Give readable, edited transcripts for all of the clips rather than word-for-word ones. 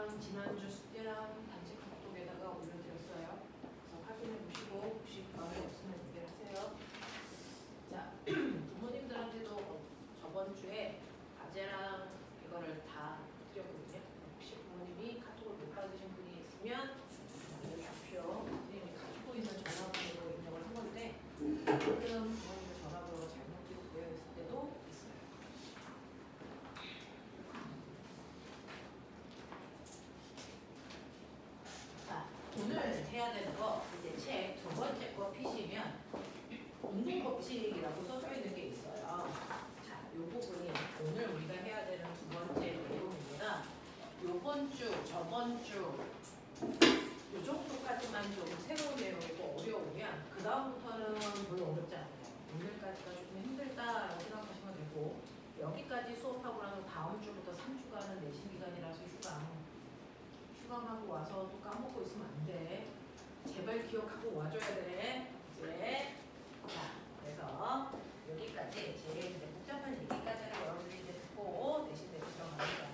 문제랑 지난주 숙제랑 단체 카톡에다가 올려드렸어요. 그래서 확인해 보시고 혹시 마음에 없으면 얘기를 하세요. 자, 부모님들한테도 저번 주에 과제랑 이거를 다 드렸거든요. 혹시 부모님이 카톡을 못 받으신 분이 있으면 알려주십시오. 선생님이 가지고 있는 전화번호로 입력을 한 건데 가끔 부모님의 전화번호가 잘못 기록되어 있을 때도 있어요. 자, 오늘 해야 되는 거 이제 책 두 번째 거 피시면 운동 법칙이라고 써져 있는 게 있어요. 자, 이 부분이 오늘 우리가 해야 되는 두 번째 내용입니다. 요번 주, 저번 주 요 정도까지만 좀 새로운 내용이고 어려우면 그 다음부터는 별로 어렵지 않아요. 오늘까지가 조금 힘들다라고 생각하시면 되고 여기까지 수업하고 나서 다음 주부터 3주간은 내신 기간이라서 휴강하고 와서 또 까먹고 있으면 안 돼. 제발 기억하고 와줘야 돼. 이제 자, 그래서 여기까지 제일 이제 복잡한 얘기까지는 여러분들이 이제 듣고 내신 대로 들어갑니다.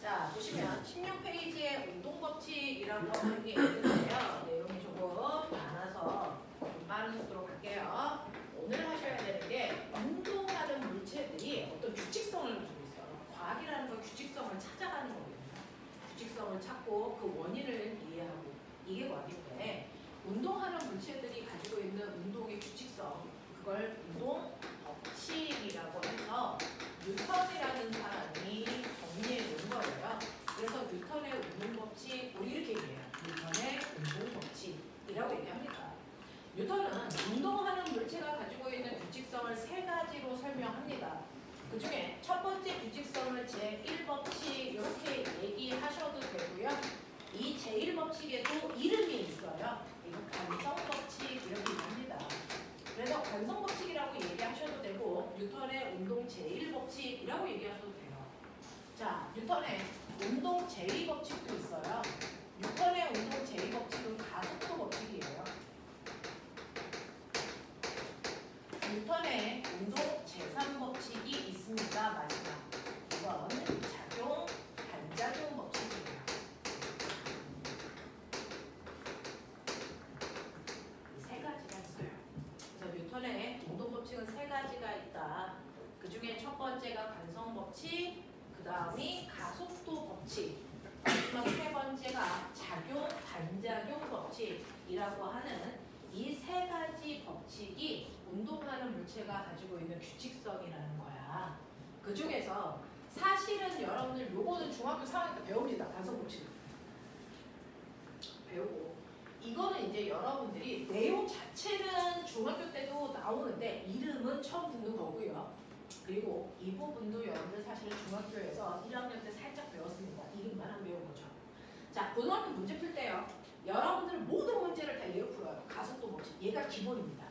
자, 보시면 16페이지에 운동법칙이라고 하는 게 있는데요. 내용이 조금 많아서 좀 빠른 속도로 갈게요. 오늘 하셔야 되는 게 운동하는 물체들이 어떤 규칙성을 가지고 있어요. 과학이라는 건 규칙성을 찾아가는 거거든요. 규칙성을 찾고 그 원인을 이해하고 이게 과학인데 운동하는 물체들이 가지고 있는 운동의 규칙성 그걸 운동 법칙이라고 해서 뉴턴이라는 사람이 정리해 놓은 거예요. 그래서 뉴턴의 운동법칙, 우리 이렇게 얘기해요. 뉴턴의 운동법칙이라고 얘기합니다. 뉴턴은 운동하는 물체가 가지고 있는 규칙성을 세 가지로 설명합니다. 그 중에 첫 번째 규칙성을 제1법칙 이렇게 얘기하셔도 되고요. 이 제1법칙에도 이름이 있어요. 이거 관성법칙 이렇게 얘기합니다. 그래서 관성법칙이라고 얘기하셔도 되고 뉴턴의 운동 제1법칙이라고 얘기하셔도 돼요. 자, 뉴턴의 운동 제2법칙도 있어요. 뉴턴의 운동 제2법칙은 가속도 법칙이에요. 뉴턴의 운동 제3법칙이 있습니다. 마지막. 이건 작용, 반작용 법칙이에요. 이 세 가지가 있어요. 그래서 뉴턴의 운동 법칙은 세 가지가 있다. 그 중에 첫 번째가 관성법칙, 그 다음이 가속도 법칙, 마지막 세 번째가 작용, 반작용 법칙이라고 하는 이 세 가지 법칙이 운동하는 물체가 가지고 있는 규칙성이라는 거야. 그 중에서 사실은 여러분들 요거는 중학교 4학년 때 배웁니다. 관성법칙 배우고 이거는 이제 여러분들이 내용 자체는 중학교 때도 나오는데 이름은 처음 듣는 거고요. 그리고 이 부분도 여러분들 사실은 중학교에서 1학년 때 살짝 배웠습니다. 이름만 안 배운 거죠. 자, 고등학교 문제 풀 때요. 여러분들은 모든 문제를 다 얘로 풀어요. 가속도 법칙. 얘가 기본입니다.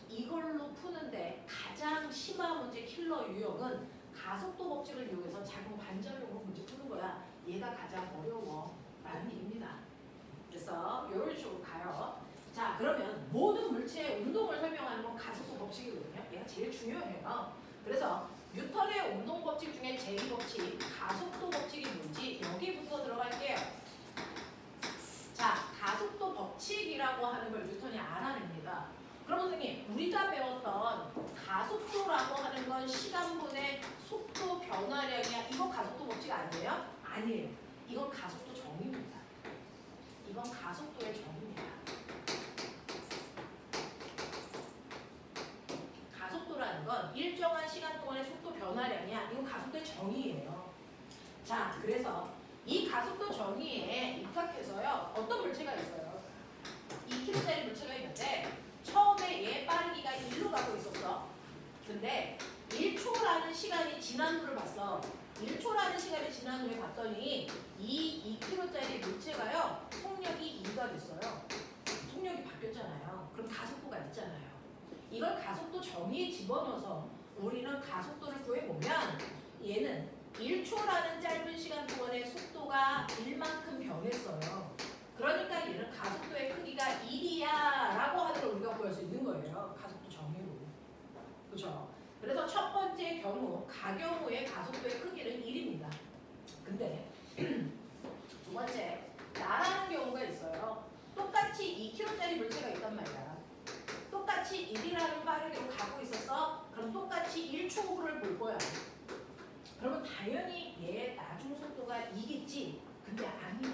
이걸로 푸는데 가장 심한 문제 킬러 유형은 가속도 법칙을 이용해서 작용 반작용으로 문제 푸는 거야. 얘가 가장 어려워. 라는 얘기입니다. 그래서 이런 식으로 가요. 자, 그러면 모든 물체의 운동을 설명하는 건 가속도 법칙이거든요. 얘가 제일 중요해요. 그래서 뉴턴의 운동 법칙 중에 제2법칙, 가속도 법칙이 뭔지 여기부터 들어갈게요. 자, 가속도 법칙이라고 하는 걸 뉴턴이 알아냅니다. 그럼 선생님, 우리가 배웠던 가속도라고 하는 건 시간분의 속도 변화량이야. 이거 가속도 법칙 아니에요? 아니에요. 이건 가속도 정의입니다. 이건 가속도의 정의입니다. 가속도라는 건 일정한 시간 동안의 속도 변화량이야. 이건 가속도의 정의예요. 자, 그래서 이 가속도 정의에 입각해서요. 어떤 물체가 있어요? 2km짜리 물체가 있는데 처음에 얘 빠르기가 1로 가고 있었어. 근데 1초라는 시간이 지난 후를 봤어. 1초라는 시간이 지난 후에 봤더니 이 2km짜리 물체가요. 속력이 2가 됐어요. 속력이 바뀌었잖아요. 그럼 가속도가 있잖아요. 이걸 가속도 정의에 집어넣어서 우리는 가속도를 구해보면 얘는 1초라는 짧은 시간 동안의 속도가 1만큼 변했어요. 그러니까 얘는 가속도의 크기가 1이야 라고 하는 걸 우리가 구할 수 있는 거예요. 가속도 정의로. 그렇죠? 그래서 첫 번째 경우, 가경우의 가속도의 크기는 1입니다. 근데 두 번째, 나라는 경우가 있어요. 똑같이 2kg짜리 물체가 있단 말이야. 똑같이 1이라는 빠르기로 가고 있었어. 그럼 똑같이 1초를 볼 거야. 그러면 당연히 얘의 나중 속도가 2겠지. 근데 아니야.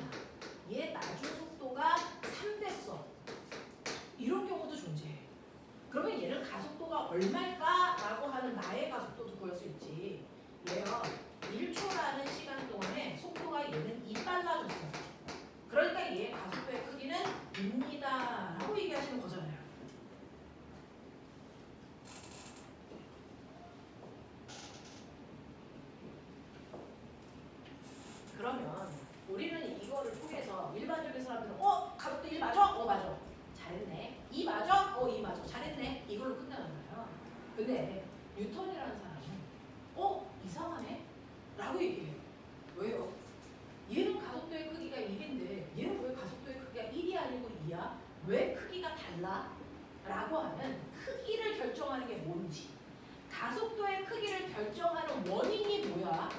얘 나중 속도가 3 됐어. 이런 경우도 존재해. 그러면 얘는 가속도가 얼마일까? 라고 하는 나의 가속도도 구할 수 있지. 얘요. 1초라는 시간 동안에 속도가 얘는 2 빨라졌어. 그러니까 얘의 가속도의 크기는 2입니다. 라고 얘기하시는 거잖아요. 그러면 우리는 이거를 통해서 일반적인 사람들은 가속도 1 맞아? 맞아. 잘했네. 2 맞아? 2 맞아. 잘했네. 이걸로 끝나는 거예요. 근데 뉴턴이라는 사람은 이상하네? 라고 얘기해요. 왜요? 얘는 가속도의 크기가 1인데 얘는 왜 가속도의 크기가 1이 아니고 2야? 왜 크기가 달라? 라고 하는 크기를 결정하는 게 뭔지, 가속도의 크기를 결정하는 원인이 뭐야?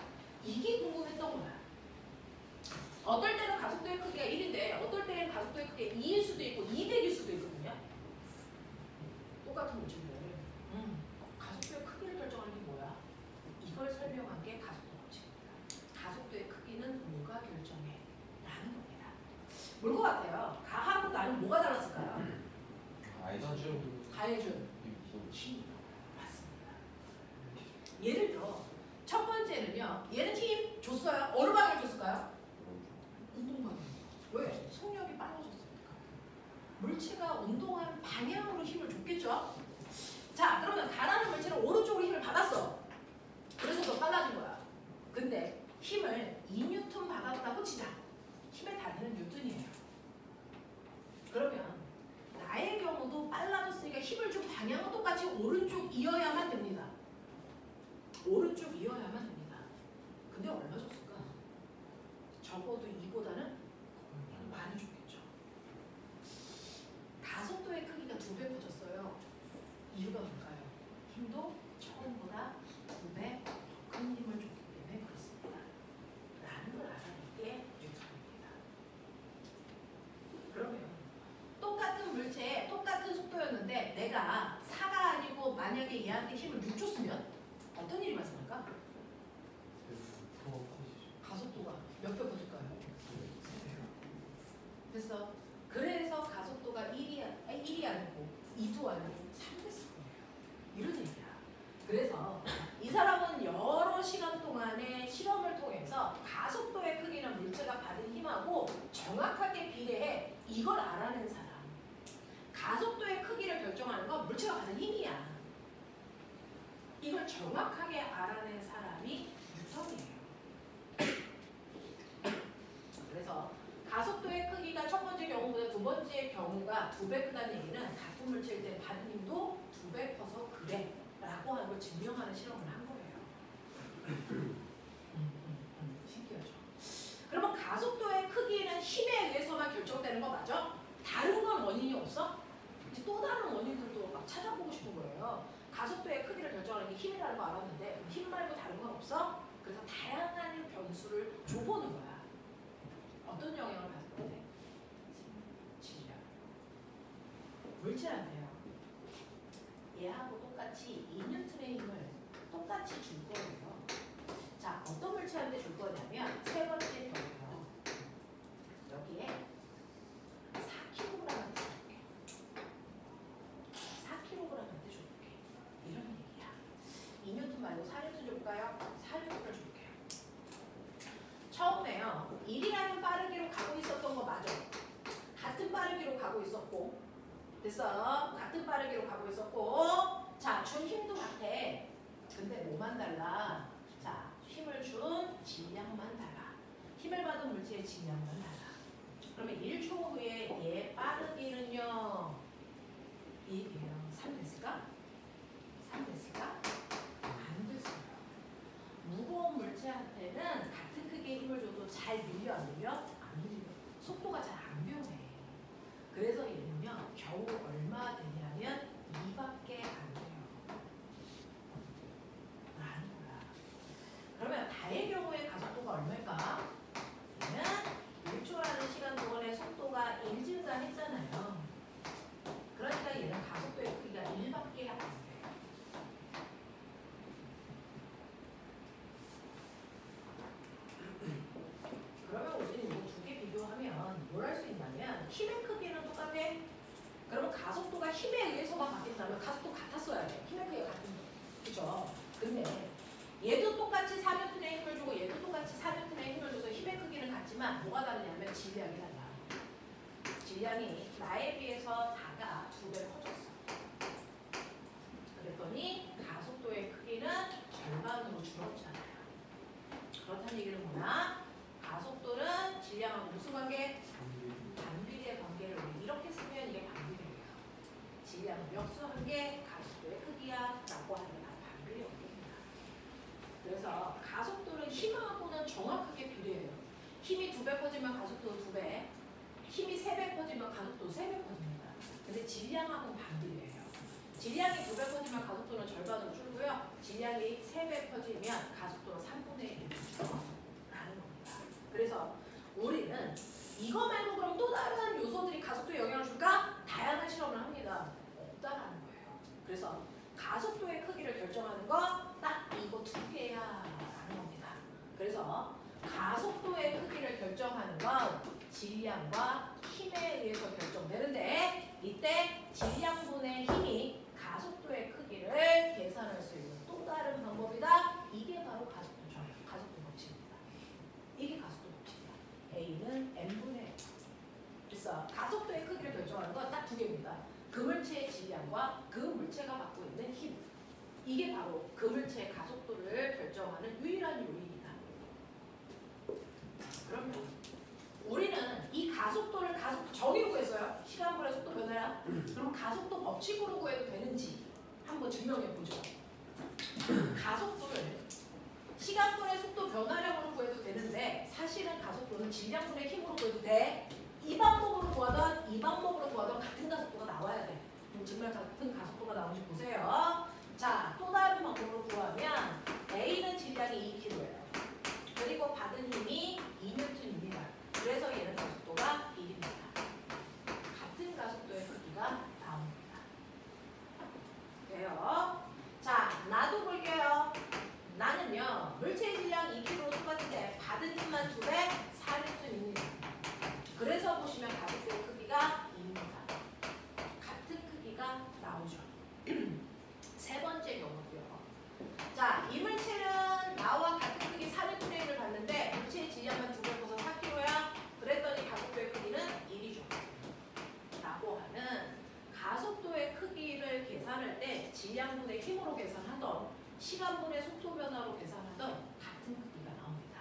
이게 궁금했던 거야. 어떨 때는 가속도의 크기가 1인데 어떨 때는 가속도의 크기가 2일 수도 있고 200일 수도 있거든요. 똑같은 물질들. 가속도의 크기를 결정하는 게 뭐야? 이걸 설명한 게 가속도 법칙입니다. 가속도의 크기는 뭐가 결정해? 라는 겁니다. 뭘 것 같아요? 가하고 나는 뭐가 달랐을까요? 가해준. 맞습니다. 예를 들어 첫 번째는요. 얘는 힘 줬어요. 어느 방향 줬을까요? 운동 방향. 왜? 속력이 빨라졌으니까. 물체가 운동하는 방향으로 힘을 줬겠죠? 자, 그러면 가라는 물체는 오른쪽으로 힘을 받았어. 그래서 더 빨라진 거야. 근데 힘을 2뉴턴 받았다고 치자. 힘의 단위는 뉴턴이에요. 그러면 나의 경우도 빨라졌으니까 힘을 준 방향은 똑같이 오른쪽이어야만 됩니다. 오른쪽이어야만 됩니다. 근데 얼마 줬을까? 적어도 2보다는 많이 줬겠죠. 가속도의 크기가 2배 커졌어요. 이유가 뭘까요? 힘도 처음보다 2배 큰 힘을 줬기 때문에 그렇습니다. 라는 걸 알아낸 게 뉴턴입니다. 그러면 똑같은 물체에 똑같은 속도였는데 내가 4가 아니고 만약에 얘한테 힘을 6 줬으면 어떤 일이 발생할까? 가속도가 몇 배 커질까요? 3배. 됐어. 그래서 가속도가 1이 아니고 2도 아니고 3 됐을 거예요. 이런 얘기야. 그래서 이 사람은 여러 시간 동안의 실험을 통해서 가속도의 크기는 물체가 받은 힘하고 정확하게 비례해. 이걸 알아낸 사람. 가속도의 크기를 결정하는 건 물체가 받은 힘이야. 이걸 정확하게 알아낸 사람이 뉴턴이에요. 그래서 가속도의 크기가 첫 번째 경우보다 두 번째 경우가 2배 크다는 얘기는 같은 물체일 때 받은 힘도 2배 커서 그래 라고 하는 걸 증명하는 실험을 한 거예요. 신기하죠? 그러면 가속도의 크기는 힘에 의해서만 결정되는 거 맞아? 다른 건 원인이 없어? 이제 또 다른 원인들도 막 찾아보고 싶은 거예요. 가속도의 크기를 결정하는 게 힘이라는 거 알았는데 힘 말고 다른 건 없어? 그래서 다양한 변수를 줘보는 거야. 어떤 영향을 받을 건데? 질량. 물체한테요. 얘하고 똑같이 2뉴턴의 힘을 똑같이 줄 거예요. 자, 어떤 물체한테 줄 거냐면 세 번째 경우요. 여기에 4kg한테 줄게. 4kg한테 줄게. 이런 얘기야. 2뉴턴 말고 4뉴턴 줄까요? 4뉴턴을 줄게요. 처음에요. 1이라는 빠르기로 가고 있었던 거 맞아. 같은 빠르기로 가고 있었고. 됐어. 같은 빠르기로 가고 있었고. 자, 준 힘도 같아. 근데 뭐만 달라? 자, 힘을 준 질량만 달라. 힘을 받은 물체의 질량만 달라. 그러면 1초 후에 얘 빠르기는요. 이게요. 3 됐을까? 3 됐을까? 안 됐어요. 무거운 물체한테는 같은 크기의 힘을 줘도 잘 밀려 안 밀려? 안 밀려. 속도가 잘 안 변해. 그래서 얘는요. 겨우 얼마 되냐면 2밖에 안 돼요. 라는 거야. 그러면 다의 경우에 가속도가 얼마일까? 그죠? 근데 얘도 똑같이 4N의 힘을 주고 얘도 똑같이 4N의 힘을 줘서 힘의 크기는 같지만 뭐가 다르냐면 질량이 달라. 질량이 나에 비해서 다가 2배 커졌어. 그랬더니 가속도의 크기는 절반으로 줄었잖아요. 그렇다는 얘기는 뭐냐? 가속도는 질량하고 무슨 관계? 반비례 관계를 우리 이렇게 쓰면 이게 반비례예요. 질량은 역수한 게 가속도의 크기야 라고 하면 반비례 관계입니다. 그래서 가속도는 힘하고는 정확하게 비례해요. 힘이 2배 커지면 가속도 2배, 힘이 3배 커지면 가속도 3배 커집니다. 근데 질량하고는 반비례해요. 질량이 2배 커지면 가속도는 절반으로 줄고요. 질량이 3배 커지면 가속도는 3분의 1로 줄어라는 겁니다. 그래서 우리는 이거 말고 그럼 또 다른 요소들이 가속도에 영향을 줄까? 다양한 실험을 합니다. 없다라는 거예요. 그래서 가속도의 크기를 결정하는 거 딱 이거 2개야 라는 겁니다. 그래서 가속도의 크기를 결정하는 건 질량과 힘에 의해서 결정되는데 이때 질량분의 힘이 가속도의 크기를 계산할 수 있는 또 다른 방법이다. 이게 바로 가속도죠. 가속도 법칙입니다. 이게 가속도 법칙이야. A는 M분의 그래서 가속도의 크기를 결정하는 건 딱 2개입니다. 그 물체의 질량과 그 물체가 갖고 있는 힘. 이게 바로 그 물체의 가속도를 결정하는 유일한 요인이다. 그러면 우리는 이 가속도를 가속도 정의로 구했어요. 시간분의 속도 변화야. 그럼 가속도 법칙으로 구해도 되는지 한번 증명해 보죠. 가속도를 시간분의 속도 변화량으로 구해도 되는데 사실은 가속도는 질량분의 힘으로 구해도 돼. 이 방법으로 구하던 이 방법으로 구하던 같은 가속도가 나와야 돼. 그럼 정말 같은 가속도가 나오는지 보세요. 자, 또 다른 방법으로 구하면 A는 질량이 2kg예요. 그리고 받은 힘이 2N입니다. 그래서 얘는 가속도가 1입니다. 같은 가속도의 크기가 나옵니다. 돼요? 자, 나도 볼게요. 나는요, 물체의 질량 2kg 똑같은데 받은 힘만 2배, 4N입니다. 그래서 보시면 가속도의 크기가 2입니다. 같은 크기가 나오죠. 세 번째 경우고요. 자, 이 물체는 나와 같은 크기 4N분의 1을 봤는데 물체의 질량만 2배 커서 4kg야. 그랬더니 가속도의 크기는 1이죠. 라고 하는 가속도의 크기를 계산할 때 질량분의 힘으로 계산하던 시간분의 속도 변화로 계산하던 같은 크기가 나옵니다.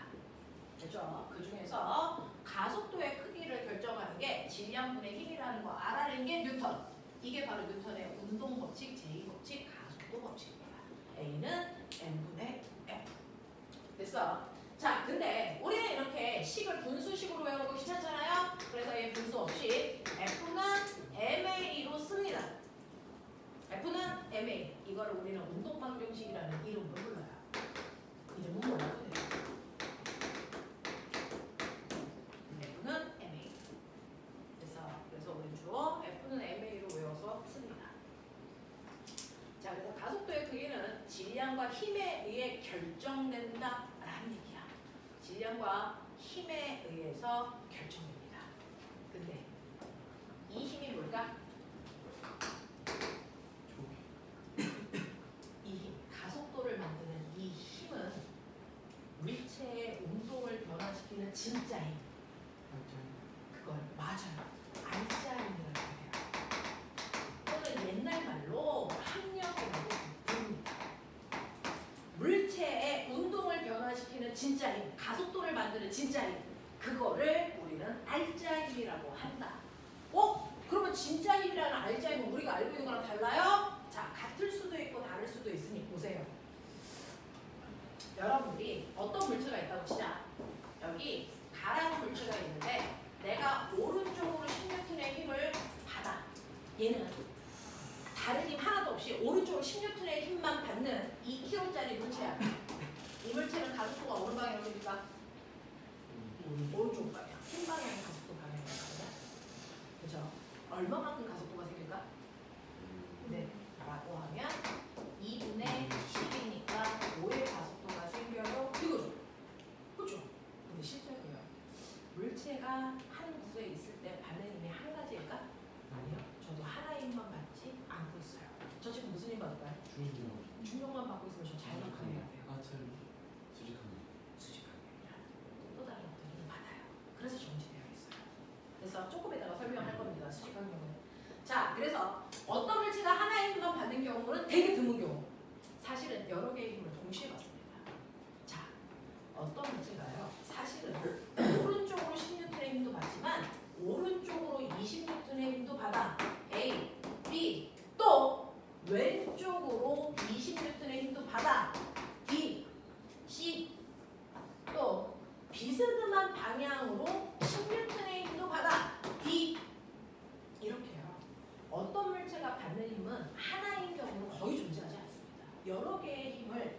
그죠? 그 중에서 가속도의 크기를 결정하는 게 질량분의 힘이라는 거 알아낸 게 뉴턴. 이게 바로 뉴턴의 운동 법칙, 제2법칙, 가속도 법칙입니다. A는 M분의 F. 됐어? 자, 근데 우리는 이렇게 식을 분수식으로 외우는 거 귀찮잖아요? 그래서 얘 분수 없이 F는 MA로 씁니다. F는 MA. 이걸 우리는 운동방정식이라는 이름으로 불러요. 이름은 몰라도 돼요. F는 MA. 그래서 우리는 주로 F는 MA로 외워서 씁니다. 자, 그래서 가속도의 크기는 질량과 힘에 의해 결정된다라는 얘기야. 질량과 힘에 의해서 결정됩니다. 근데 이 힘이 뭘까? 이 힘, 가속도를 만드는 이 힘은 물체의 운동을 변화시키는 진짜 힘. 그걸 맞아요. 알짜 힘이라고 해요. 또는 옛날 말로 합력이라고 부릅니다. 물체의 운동을 변화시키는 진짜 힘, 가속도를 만드는 진짜 힘. 그거를 우리는 알짜 힘이라고 한다. 그러면 진짜 힘이라는 알짜 힘은 우리가 알고 있는 거랑 달라요? 자, 같을 수도 있고 다를 수도 있으니 보세요. 여러분들이 어떤 물체가 있다고 치자. 여기 가라는 물체가 있는데 내가 오른쪽으로 10N의 힘을 받아. 얘는 다른 힘 하나도 없이 오른쪽으로 10N의 힘만 받는 2kg짜리 물체야. 이 물체는 가속도가 어느 방향입니까? 오른쪽 방향. 흰 방향이 가속도 방향이거든요. 그죠? 얼마만큼 가속도가 생길까? 네. 라고 하면 2분의 10이니까 5의 가속도가 생겨요. 이거죠. 그렇죠? 근데 실제로요. 물체가 한 구에 있을 때 받는 힘이 한 가지일까? 아니요. 저도 하나의 힘만 받지 않고 있어요. 저 지금 무슨 힘 받을까요? 충격만 받고 있으면 저 잘만 가야 돼요. 아, 저